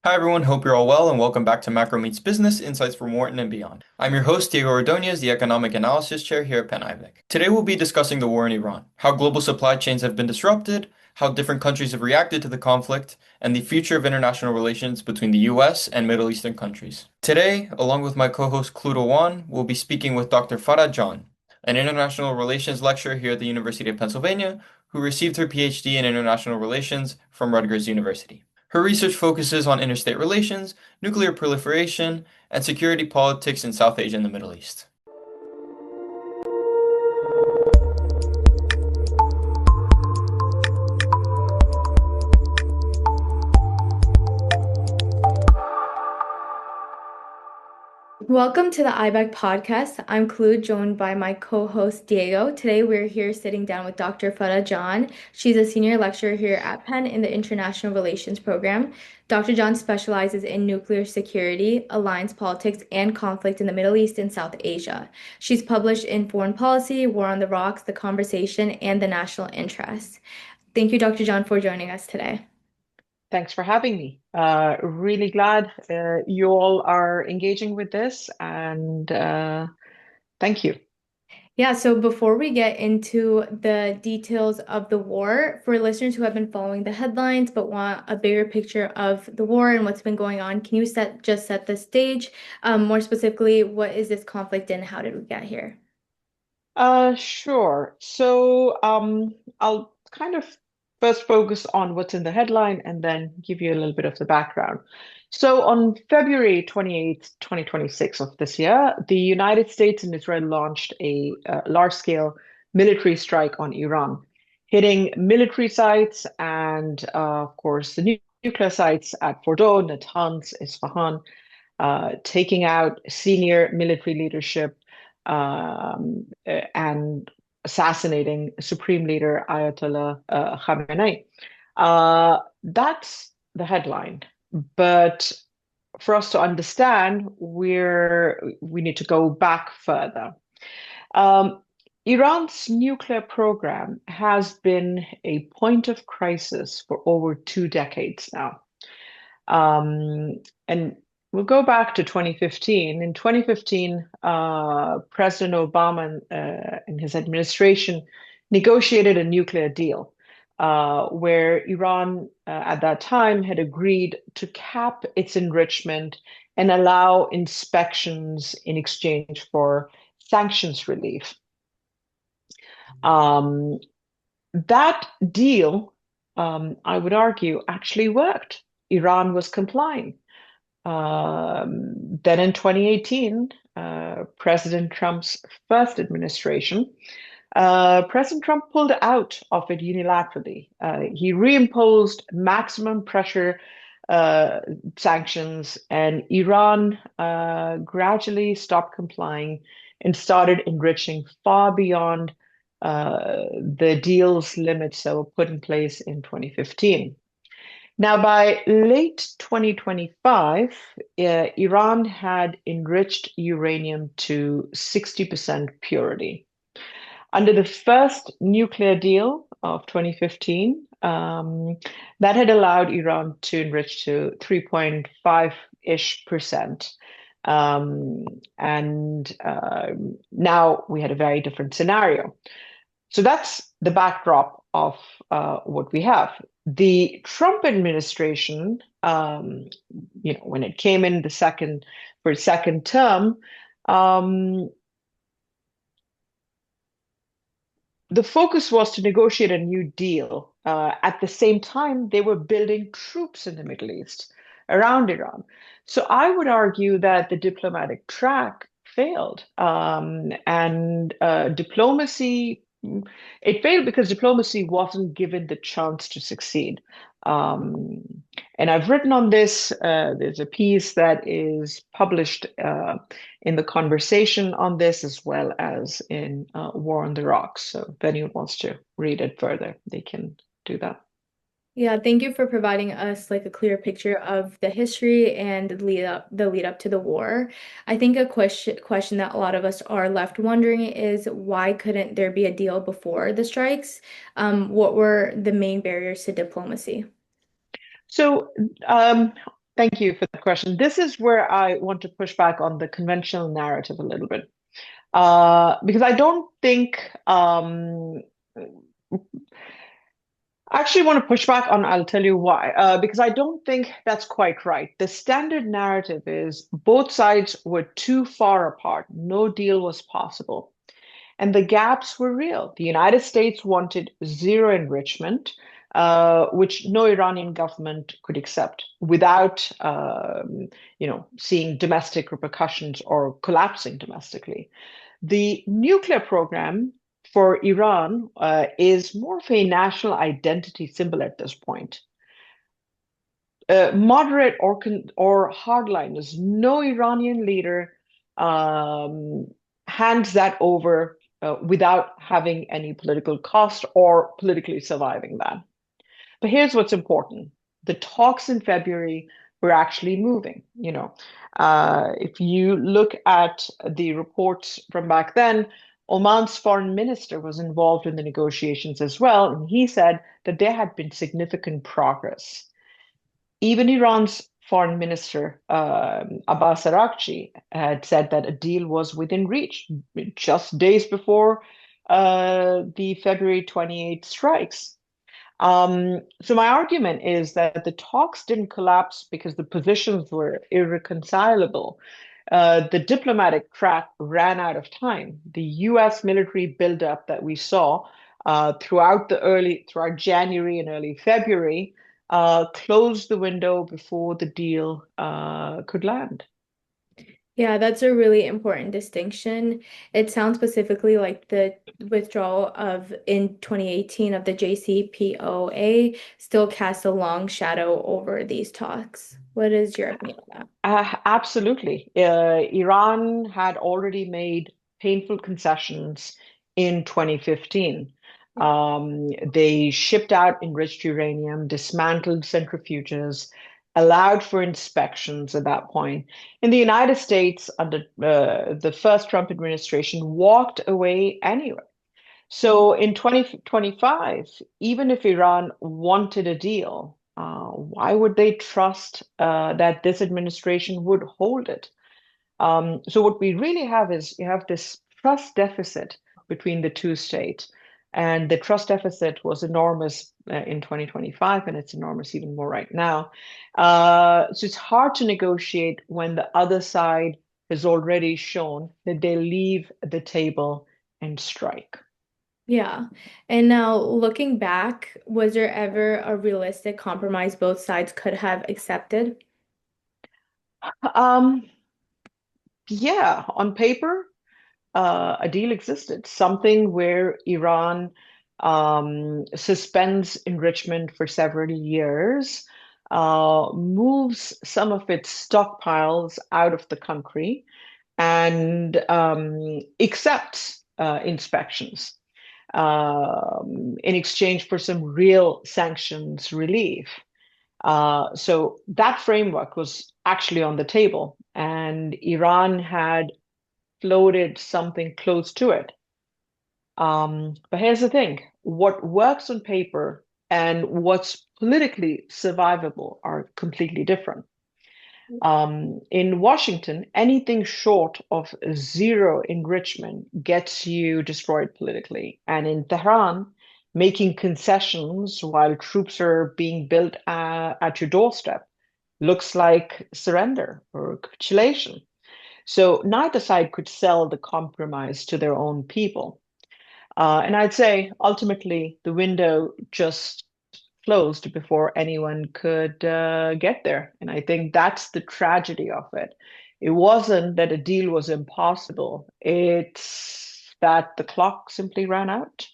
Hi everyone, hope you're all well and welcome back to Macro Meets Business Insights from Wharton and Beyond. I'm your host, Diego Ordonez, the Economic Analysis Chair here at Penn IVEC. Today we'll be discussing the war in Iran, how global supply chains have been disrupted, how different countries have reacted to the conflict, and the future of international relations between the US and Middle Eastern countries. Today, along with my co-host Cludo Wan, we'll be speaking with Dr. Farah Jan, an international relations lecturer here at the University of Pennsylvania, who received her PhD in international relations from Rutgers University. Her research focuses on interstate relations, nuclear proliferation, and security politics in South Asia and the Middle East. Welcome to the IBEC podcast. I'm Clue, joined by my co-host Diego. Today we're here sitting down with Dr. Farah Jan. She's a senior lecturer here at Penn in the International Relations program. Dr. Jan specializes in nuclear security, alliance politics, and conflict in the Middle East and South Asia. She's published in Foreign Policy, War on the Rocks, The Conversation, and The National Interest. Thank you, Dr. Jan, for joining us today. Thanks for having me. Really glad you all are engaging with this, and thank you. Yeah, so before we get into the details of the war, for listeners who have been following the headlines but want a bigger picture of the war and what's been going on, can you just set the stage? More specifically, what is this conflict and how did we get here? Sure. I'll kind of first focus on what's in the headline and then give you a little bit of the background. So, on February 28th, 2026 of this year, the United States and Israel launched a large-scale military strike on Iran, hitting military sites and, of course, the nuclear sites at Fordow, Natanz, Isfahan, taking out senior military leadership and assassinating Supreme Leader Ayatollah Khamenei. That's the headline. But for us to understand, we need to go back further. Um, Iran's nuclear program has been a point of crisis for over 2 decades now. And we'll go back to 2015. In 2015, President Obama and his administration negotiated a nuclear deal where Iran at that time had agreed to cap its enrichment and allow inspections in exchange for sanctions relief. That deal, I would argue, actually worked. Iran was complying. Then in 2018, President Trump's first administration, President Trump pulled out of it unilaterally. He reimposed maximum pressure sanctions, and Iran gradually stopped complying and started enriching far beyond the deal's limits that were put in place in 2015. Now, by late 2025, Iran had enriched uranium to 60% purity. Under the first nuclear deal of 2015, that had allowed Iran to enrich to 3.5-ish%. And now we had a very different scenario. So that's the backdrop of what we have. The Trump administration, when it came in for its second term, the focus was to negotiate a new deal. At the same time, they were building troops in the Middle East around Iran. So I would argue that the diplomatic track failed, and diplomacy it failed because diplomacy wasn't given the chance to succeed. Um, and I've written on this. There's a piece that is published in the conversation on this, as well as in War on the Rocks. So if anyone wants to read it further, they can do that. Yeah, thank you for providing us like a clear picture of the history and the lead up to the war. I think a question that a lot of us are left wondering is why couldn't there be a deal before the strikes? What were the main barriers to diplomacy? So um, Thank you for the question. This is where I want to push back on the conventional narrative a little bit, because I don't think I actually want to push back on, I'll tell you why, because I don't think that's quite right. The standard narrative is both sides were too far apart. No deal was possible. And the gaps were real. The United States wanted zero enrichment, which no Iranian government could accept without, seeing domestic repercussions or collapsing domestically. The nuclear program for Iran is more of a national identity symbol at this point. Moderate or hardliners, no Iranian leader um, hands that over without having any political cost or politically surviving that. But here's what's important. The talks in February were actually moving. If you look at the reports from back then, Oman's foreign minister was involved in the negotiations as well, and he said that there had been significant progress. Even Iran's foreign minister, Abbas Araghchi, had said that a deal was within reach just days before the February 28th strikes. So my argument is that the talks didn't collapse because the positions were irreconcilable. The diplomatic track ran out of time. The U.S. military buildup that we saw throughout January and early February closed the window before the deal could land. Yeah, that's a really important distinction. It sounds specifically like the withdrawal of in 2018 of the JCPOA still casts a long shadow over these talks. What is your opinion on that? Absolutely. Iran had already made painful concessions in 2015. They shipped out enriched uranium, dismantled centrifuges, allowed for inspections at that point. And the United States, under the first Trump administration, walked away anyway. So in 2025, even if Iran wanted a deal, why would they trust that this administration would hold it? So what we really have is you have this trust deficit between the two states. And the trust deficit was enormous in 2025, and it's enormous even more right now. So it's hard to negotiate when the other side has already shown that they leave the table and strike. Yeah. And now looking back, was there ever a realistic compromise both sides could have accepted? Um, yeah, on paper, a deal existed, something where Iran suspends enrichment for several years, moves some of its stockpiles out of the country, and accepts inspections in exchange for some real sanctions relief. So that framework was actually on the table, and Iran had floated something close to it. But here's the thing, what works on paper and what's politically survivable are completely different. In Washington, anything short of zero enrichment gets you destroyed politically. And in Tehran, making concessions while troops are being built at your doorstep looks like surrender or capitulation. So neither side could sell the compromise to their own people. And I'd say ultimately the window just closed before anyone could get there. And I think that's the tragedy of it. It wasn't that a deal was impossible, it's that the clock simply ran out.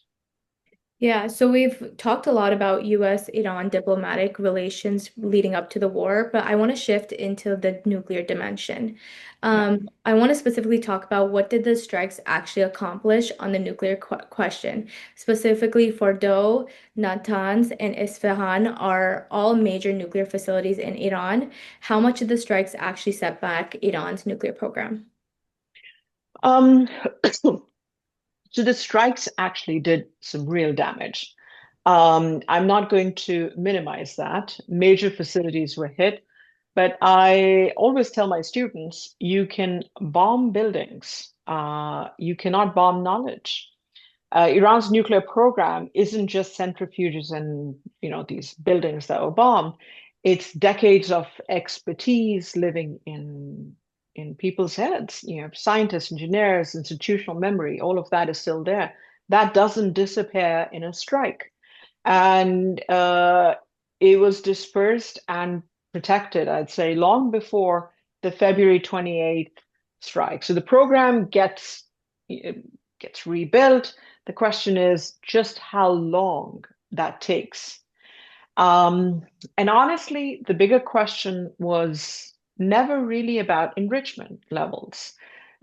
Yeah, so we've talked a lot about US-Iran diplomatic relations leading up to the war, but I want to shift into the nuclear dimension. Yeah. I want to specifically talk about what did the strikes actually accomplish on the nuclear question. Specifically, Fordow, Natanz, and Isfahan are all major nuclear facilities in Iran. How much did the strikes actually set back Iran's nuclear program? Um, so the strikes actually did some real damage. I'm not going to minimize that. Major facilities were hit. But I always tell my students, you can bomb buildings, you cannot bomb knowledge. Iran's nuclear program isn't just centrifuges and these buildings that were bombed. It's decades of expertise living in people's heads. You know, scientists, engineers, institutional memory, all of that is still there. That doesn't disappear in a strike. And it was dispersed and protected, I'd say, long before the February 28th strike. So the program gets rebuilt. The question is just how long that takes. Um, and honestly, the bigger question was never really about enrichment levels.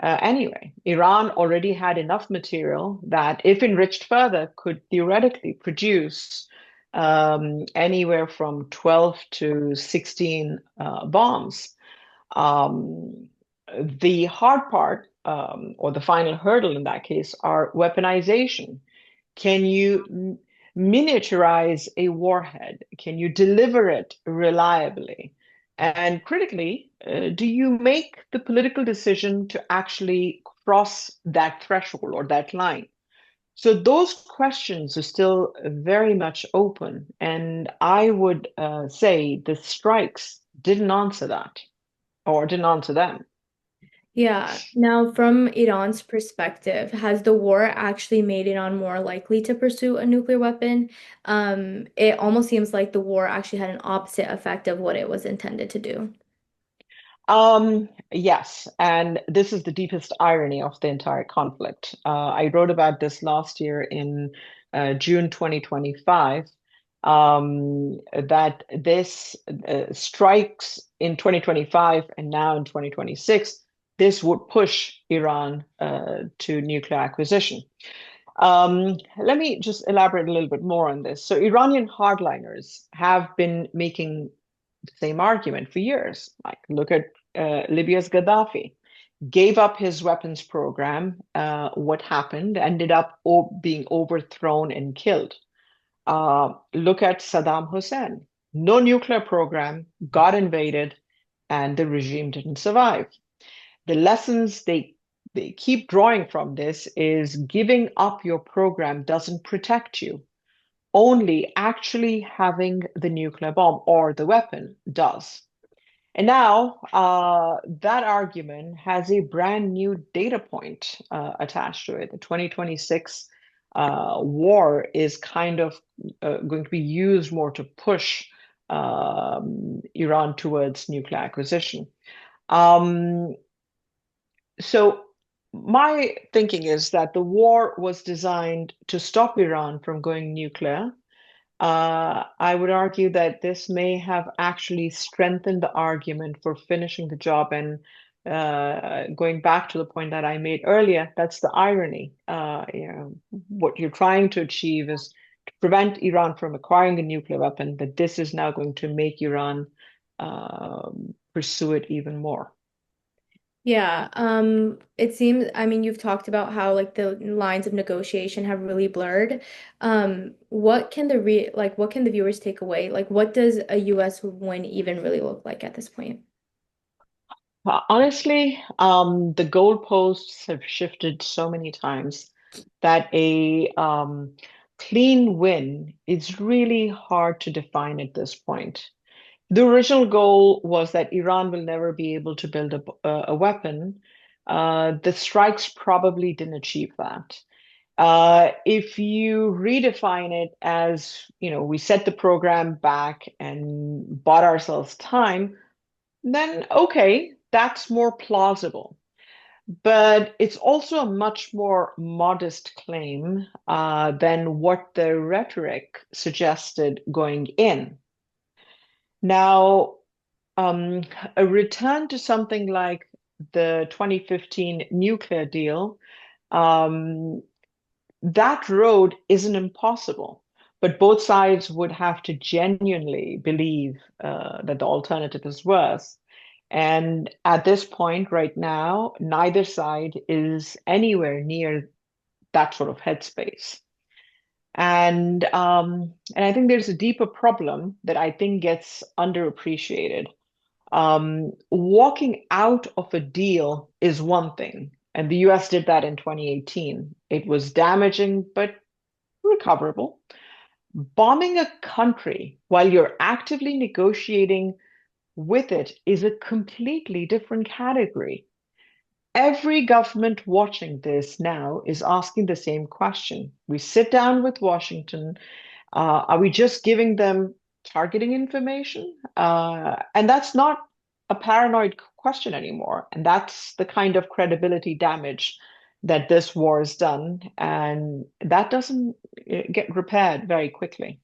Anyway, Iran already had enough material that, if enriched further, could theoretically produce anywhere from 12 to 16 bombs. Um, the hard part, or the final hurdle in that case, are weaponization. Can you miniaturize a warhead? Can you deliver it reliably? And critically, do you make the political decision to actually cross that threshold or that line? So those questions are still very much open. And I would say the strikes didn't answer that or didn't answer them. Yeah. Now, from Iran's perspective, has the war actually made Iran more likely to pursue a nuclear weapon? It almost seems like the war actually had an opposite effect of what it was intended to do. Yes, and this is the deepest irony of the entire conflict. I wrote about this last year in June 2025, that this strikes in 2025 and now in 2026, this would push Iran to nuclear acquisition. Let me just elaborate a little bit more on this. So Iranian hardliners have been making the same argument for years. Like, look at Libya's Gaddafi. Gave up his weapons program. What happened? Ended up being overthrown and killed. Look at Saddam Hussein. No nuclear program, got invaded, and the regime didn't survive. The lessons they keep drawing from this is giving up your program doesn't protect you. Only actually having the nuclear bomb or the weapon does. And now that argument has a brand new data point attached to it. The 2026 war is kind of going to be used more to push Iran towards nuclear acquisition. Um, so my thinking is that the war was designed to stop Iran from going nuclear. I would argue that this may have actually strengthened the argument for finishing the job. And going back to the point that I made earlier, that's the irony. What you're trying to achieve is to prevent Iran from acquiring a nuclear weapon, but this is now going to make Iran pursue it even more. Yeah, it seems, I mean, you've talked about how like the lines of negotiation have really blurred. What can what can the viewers take away? Like, what does a US win even really look like at this point? Honestly, the goalposts have shifted so many times that a clean win is really hard to define at this point. The original goal was that Iran will never be able to build a weapon. The strikes probably didn't achieve that. If you redefine it as, we set the program back and bought ourselves time, then okay, that's more plausible. But it's also a much more modest claim than what the rhetoric suggested going in. Now, um, a return to something like the 2015 nuclear deal, um, that road isn't impossible, but both sides would have to genuinely believe that the alternative is worse. And at this point, right now, neither side is anywhere near that sort of headspace. And I think there's a deeper problem that I think gets underappreciated. Walking out of a deal is one thing, and the US did that in 2018. It was damaging, but recoverable. Bombing a country while you're actively negotiating with it is a completely different category. Every government watching this now is asking the same question. We sit down with Washington. Are we just giving them targeting information? And that's not a paranoid question anymore. And that's the kind of credibility damage that this war has done. And that doesn't get repaired very quickly.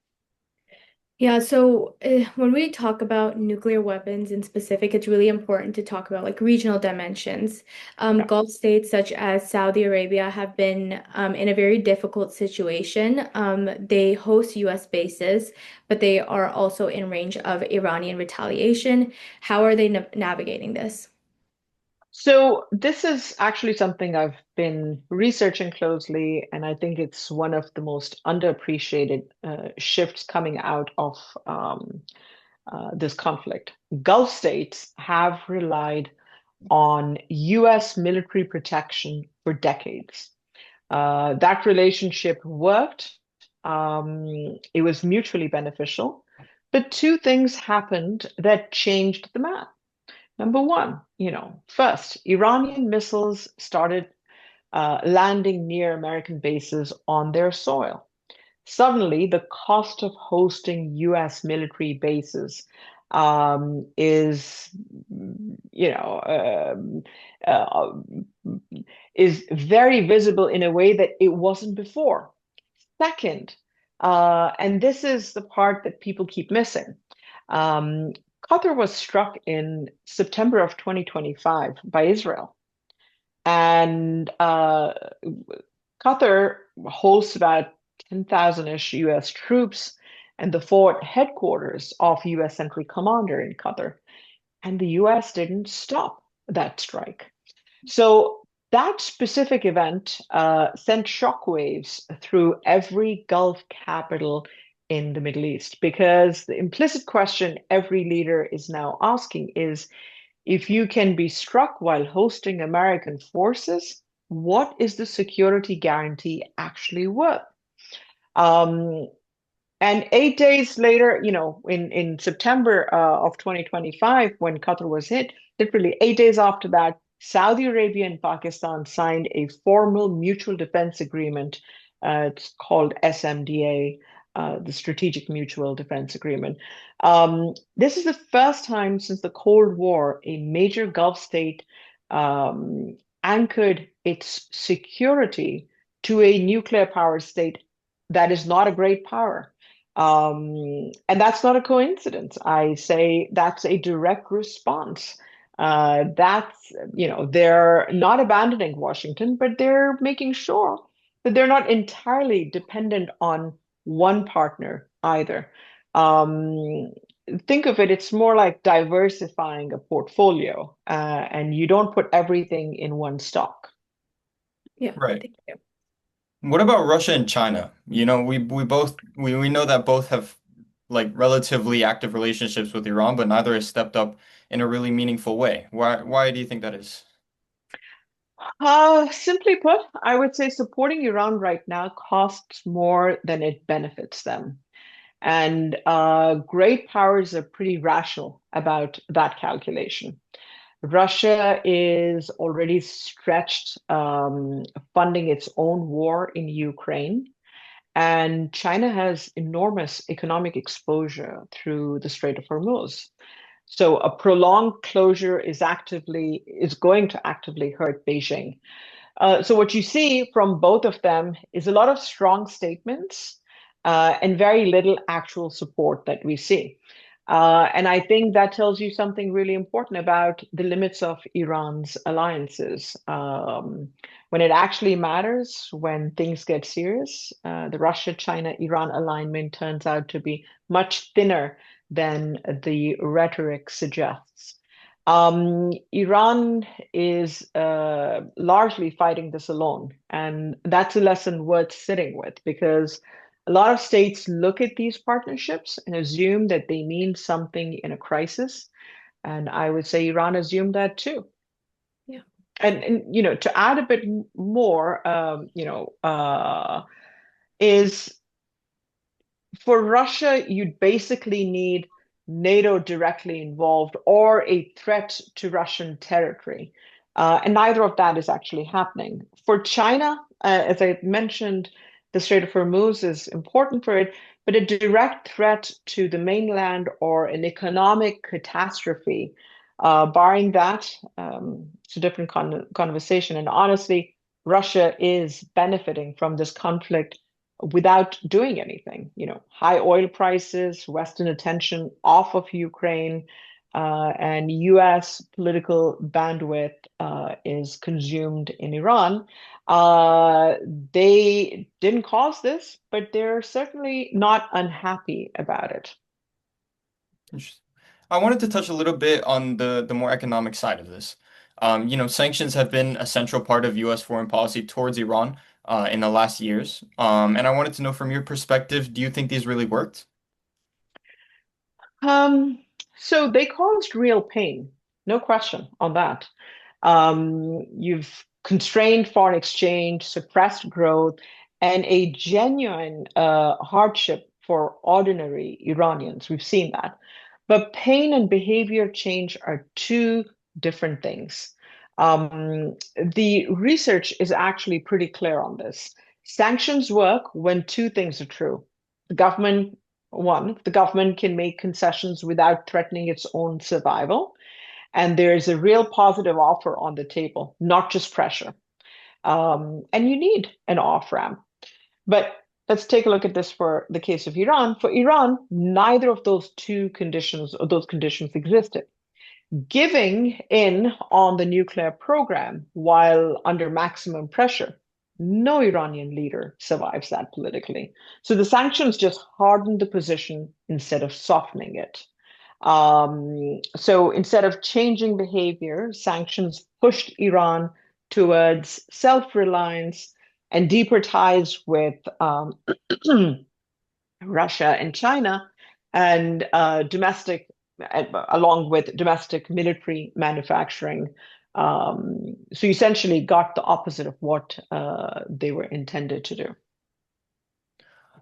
Yeah, so when we talk about nuclear weapons in specific, it's really important to talk about like regional dimensions. Yeah. Gulf states such as Saudi Arabia have been in a very difficult situation. They host US bases, but they are also in range of Iranian retaliation. How are they navigating this? So this is actually something I've been researching closely, and I think it's one of the most underappreciated shifts coming out of this conflict. Gulf states have relied on US military protection for decades. That relationship worked. It was mutually beneficial, but two things happened that changed the map. Number one, first, Iranian missiles started landing near American bases on their soil. Suddenly, the cost of hosting US military bases is, you know, uh, is very visible in a way that it wasn't before. Second, and this is the part that people keep missing. Um, Qatar was struck in September of 2025 by Israel. And Qatar hosts about 10,000-ish US troops and the forward headquarters of US Central Commander in Qatar. And the US didn't stop that strike. So that specific event sent shockwaves through every Gulf capital in the Middle East because the implicit question every leader is now asking is if you can be struck while hosting American forces, what is the security guarantee actually worth? Um, and 8 days later, in September of 2025, when Qatar was hit, literally 8 days after that, Saudi Arabia and Pakistan signed a formal mutual defense agreement. It's called SMDA, the Strategic Mutual Defense Agreement. This is the first time since the Cold War a major Gulf state anchored its security to a nuclear power state that is not a great power. And that's not a coincidence. I say that's a direct response. They're not abandoning Washington, but they're making sure that they're not entirely dependent on one partner either. Um, think of it, it's more like diversifying a portfolio, and you don't put everything in one stock. Yeah, Right. thank you. What about Russia and China? We know that both have like relatively active relationships with Iran, but neither has stepped up in a really meaningful way. Why do you think that is? Simply put, I would say supporting Iran right now costs more than it benefits them. And great powers are pretty rational about that calculation. Russia is already stretched funding its own war in Ukraine, and China has enormous economic exposure through the Strait of Hormuz. So a prolonged closure is going to actively hurt Beijing. So what you see from both of them is a lot of strong statements and very little actual support that we see. And I think that tells you something really important about the limits of Iran's alliances. When it actually matters, when things get serious, the Russia-China-Iran alignment turns out to be much thinner than the rhetoric suggests. Iran is largely fighting this alone, and that's a lesson worth sitting with because a lot of states look at these partnerships and assume that they mean something in a crisis. And I would say Iran assumed that too. Yeah. And to add a bit more, is for Russia, you'd basically need NATO directly involved or a threat to Russian territory. And neither of that is actually happening. For China, as I mentioned, the Strait of Hormuz is important for it, but a direct threat to the mainland or an economic catastrophe, barring that, it's a different conversation. And honestly, Russia is benefiting from this conflict without doing anything. High oil prices, Western attention off of Ukraine, and US political bandwidth is consumed in Iran. Uh, they didn't cause this, but they're certainly not unhappy about it. Interesting. I wanted to touch a little bit on the more economic side of this. Sanctions have been a central part of U.S. foreign policy towards Iran in the last years. And I wanted to know from your perspective, do you think these really worked? Um, so they caused real pain, no question on that. You've constrained foreign exchange, suppressed growth, and a genuine hardship for ordinary Iranians. We've seen that. But pain and behavior change are two different things. The research is actually pretty clear on this. Sanctions work when two things are true. The government, one, the government can make concessions without threatening its own survival, and there's a real positive offer on the table, not just pressure. And you need an off ramp. But let's take a look at this for the case of Iran. For Iran, neither of those two conditions or those conditions existed. Giving in on the nuclear program while under maximum pressure, no Iranian leader survives that politically. So the sanctions just hardened the position instead of softening it. So instead of changing behavior, sanctions pushed Iran towards self-reliance and deeper ties with Russia and China, and along with domestic military manufacturing. So you essentially got the opposite of what they were intended to do.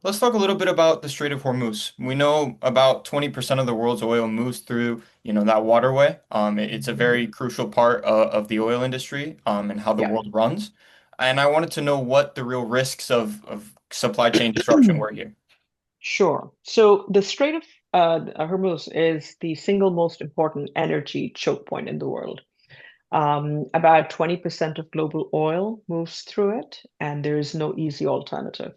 Let's talk a little bit about the Strait of Hormuz. We know about 20% of the world's oil moves through, that waterway. It's a Mhm. very crucial part of the oil industry, and how the Yeah. world runs. And I wanted to know what the real risks of supply chain disruption were here. Sure. So the Strait of Hormuz is the single most important energy choke point in the world. About 20% of global oil moves through it, and there is no easy alternative.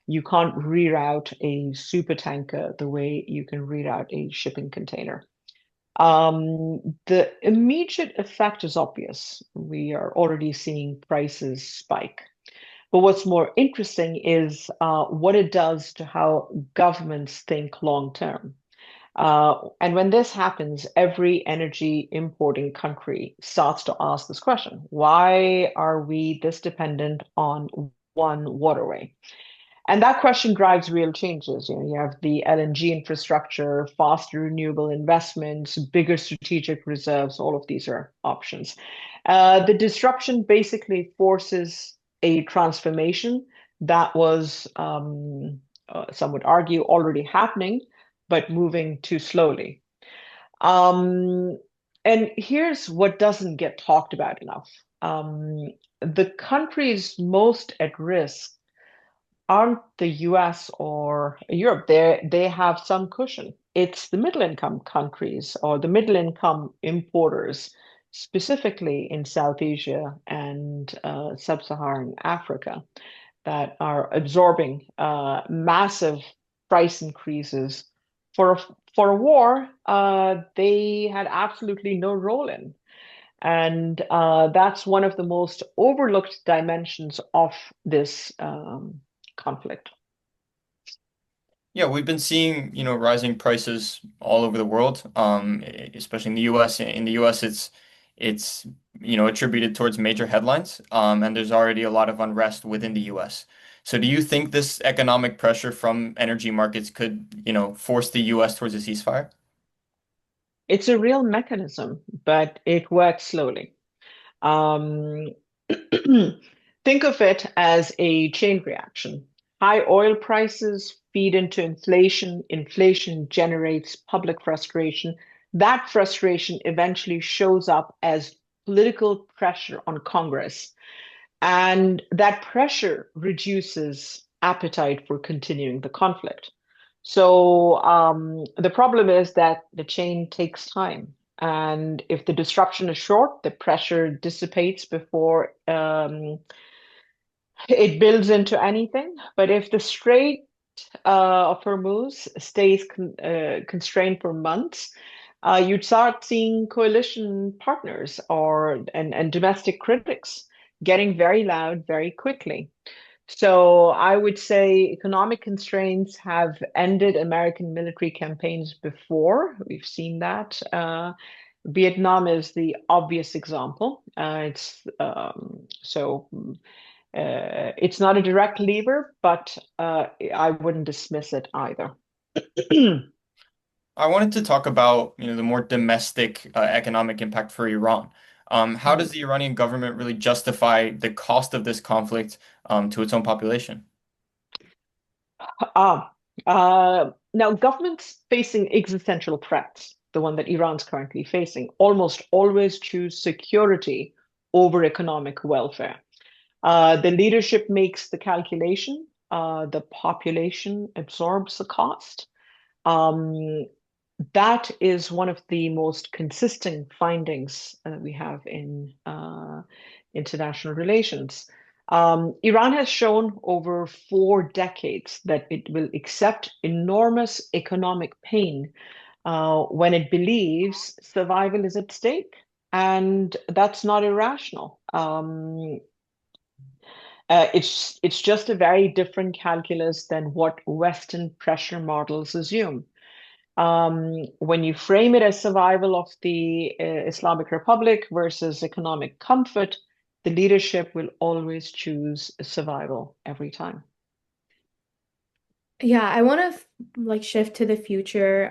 You can't reroute a super tanker the way you can reroute a shipping container. The immediate effect is obvious. We are already seeing prices spike. But what's more interesting is what it does to how governments think long term. And when this happens, every energy importing country starts to ask this question: why are we this dependent on one waterway? And that question drives real changes. You have the LNG infrastructure, faster renewable investments, bigger strategic reserves. All of these are options. The disruption basically forces a transformation that was, some would argue, already happening, but moving too slowly. Um, and here's what doesn't get talked about enough. The countries most at risk aren't the US or Europe. They have some cushion. It's the middle income countries or the middle income importers, specifically in South Asia and sub-Saharan Africa, that are absorbing massive price increases for for a war they had absolutely no role in. And that's one of the most overlooked dimensions of this conflict. Yeah, we've been seeing, rising prices all over the world, especially in the US. In the US, it's attributed towards major headlines, and there's already a lot of unrest within the US. So do you think this economic pressure from energy markets could, force the US towards a ceasefire? It's a real mechanism, but it works slowly. Um, think of it as a chain reaction. High oil prices feed into inflation. Inflation generates public frustration. That frustration eventually shows up as political pressure on Congress. And that pressure reduces appetite for continuing the conflict. So the problem is that the chain takes time. And if the disruption is short, the pressure dissipates before it builds into anything. But if the Strait of Hormuz stays constrained for months, you'd start seeing coalition partners and domestic critics getting very loud very quickly. So I would say economic constraints have ended American military campaigns before. We've seen that. Vietnam is the obvious example. It's not a direct lever, but I wouldn't dismiss it either. I wanted to talk about, the more domestic economic impact for Iran. How does the Iranian government really justify the cost of this conflict to its own population? Ah, now governments facing existential threats, the one that Iran's currently facing, almost always choose security over economic welfare. The leadership makes the calculation, the population absorbs the cost. Um, that is one of the most consistent findings that we have in international relations. Iran has shown over 4 decades that it will accept enormous economic pain when it believes survival is at stake. And that's not irrational. It's just a very different calculus than what Western pressure models assume. When you frame it as survival of the Islamic Republic versus economic comfort, the leadership will always choose survival every time. Yeah, I want to like shift to the future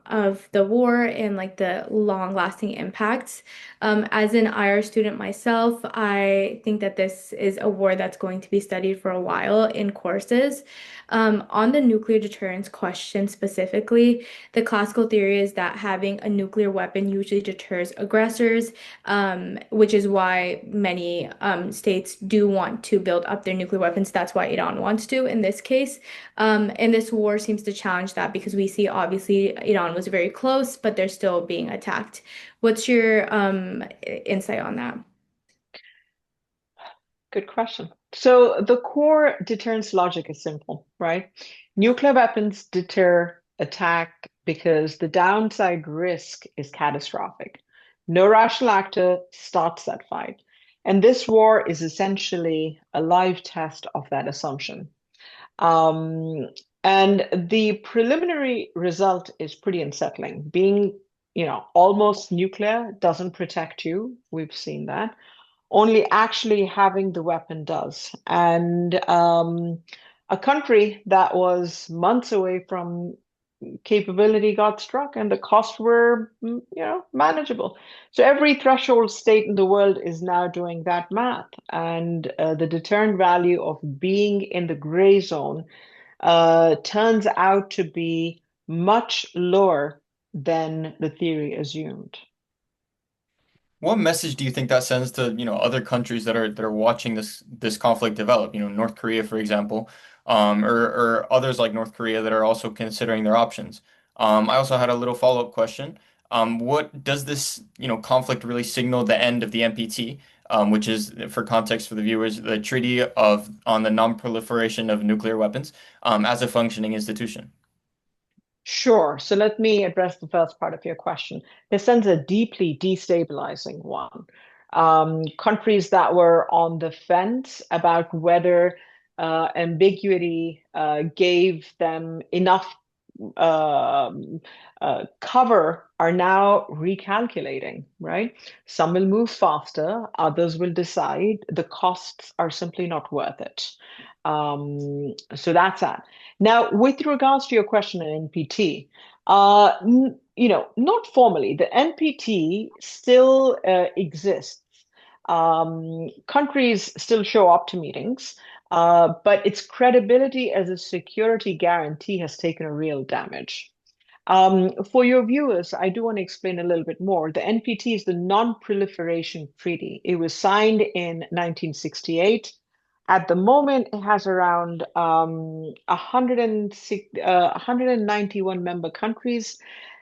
of the war and like the long-lasting impacts. As an IR student myself, I think that this is a war that's going to be studied for a while in courses. On the nuclear deterrence question specifically, the classical theory is that having a nuclear weapon usually deters aggressors, which is why many states do want to build up their nuclear weapons. That's why Iran wants to in this case. And this war seems to challenge that because we see obviously Iran was very close, but they're still being attacked. What's your insight on that? Good question. So the core deterrence logic is simple, right? Nuclear weapons deter attack because the downside risk is catastrophic. No rational actor starts that fight. And this war is essentially a live test of that assumption. Um, and the preliminary result is pretty unsettling. Being, almost nuclear doesn't protect you. We've seen that. Only actually having the weapon does. And a country that was months away from capability got struck, and the costs were, manageable. So every threshold state in the world is now doing that math, and the deterrent value of being in the gray zone turns out to be much lower than the theory assumed. What message do you think that sends to, other countries that are watching this conflict develop? North Korea, for example, or others like North Korea that are also considering their options. I also had a little follow-up question. What does this, conflict really signal the end of the NPT, which is, for context for the viewers, the Treaty on the Non-Proliferation of Nuclear Weapons, as a functioning institution? Sure. So let me address the first part of your question. This sends a deeply destabilizing one. Countries that were on the fence about whether ambiguity gave them enough cover are now recalculating, right? Some will move faster, others will decide the costs are simply not worth it. So that's that. Now, with regards to your question on NPT, not formally, the NPT still exists. Countries still show up to meetings, but its credibility as a security guarantee has taken a real damage. For your viewers, I do want to explain a little bit more. The NPT is the Non-Proliferation Treaty. It was signed in 1968. At the moment, it has around 191 member countries.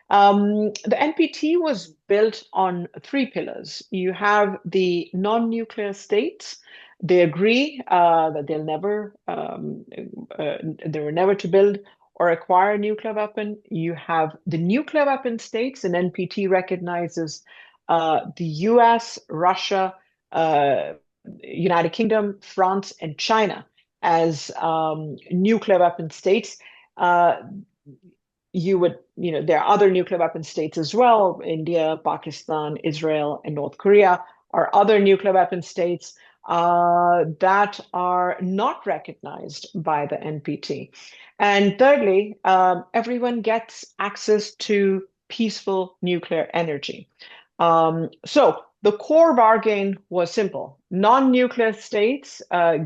The NPT was built on three pillars. You have the non-nuclear states. They agree that they were never to build or acquire a nuclear weapon. You have the nuclear weapon states, and NPT recognizes the US, Russia, United Kingdom, France, and China as nuclear weapon states. Uh, there are other nuclear weapon states as well. India, Pakistan, Israel, and North Korea are other nuclear weapon states that are not recognized by the NPT. And thirdly, everyone gets access to peaceful nuclear energy. So the core bargain was simple. Non-nuclear states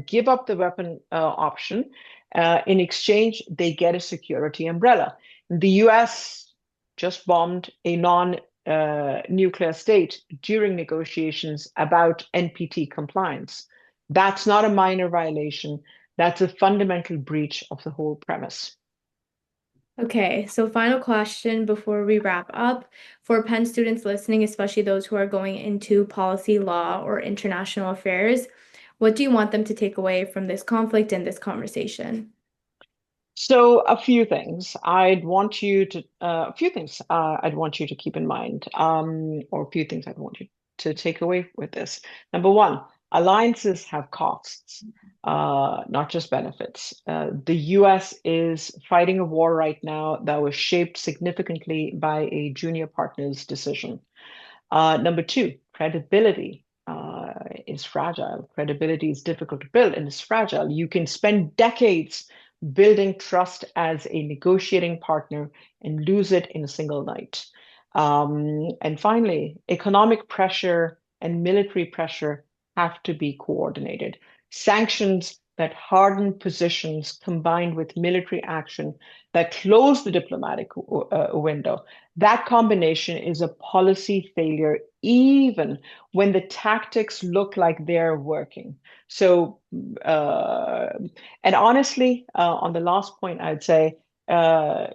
give up the weapon option. In exchange, they get a security umbrella. The US just bombed a non-nuclear state during negotiations about NPT compliance. That's not a minor violation. That's a fundamental breach of the whole premise. Okay, so final question before we wrap up. For Penn students listening, especially those who are going into policy, law, or international affairs, what do you want them to take away from this conflict and this conversation? So a few things I'd want you to keep in mind, or a few things I'd want you to take away with this. Number one, alliances have costs, not just benefits. The US is fighting a war right now that was shaped significantly by a junior partner's decision. Number two, credibility is fragile. Credibility is difficult to build and it's fragile. You can spend decades building trust as a negotiating partner and lose it in a single night. And finally, economic pressure and military pressure have to be coordinated. Sanctions that harden positions combined with military action that close the diplomatic window. That combination is a policy failure, even when the tactics look like they're working. So, and honestly, on the last point, I'd say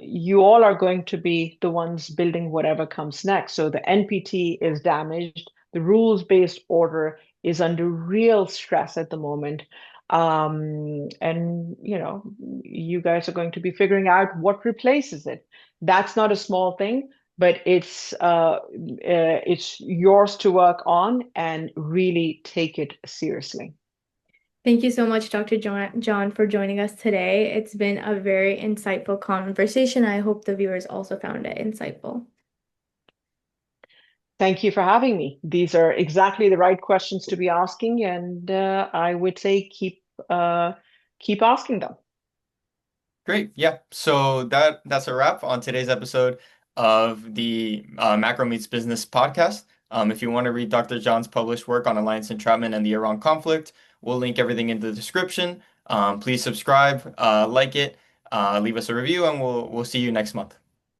you all are going to be the ones building whatever comes next. So the NPT is damaged. The rules-based order is under real stress at the moment. And you guys are going to be figuring out what replaces it. That's not a small thing, but it's yours to work on and really take it seriously. Thank you so much, Dr. John, for joining us today. It's been a very insightful conversation. I hope the viewers also found it insightful. Thank you for having me. These are exactly the right questions to be asking, and I would say keep asking them. Great. Yeah. So that's a wrap on today's episode of the Macro Meets Business podcast. If you want to read Dr. John's published work on alliance entrapment and the Iran conflict, we'll link everything in the description. Please subscribe, like it, leave us a review, and we'll see you next month.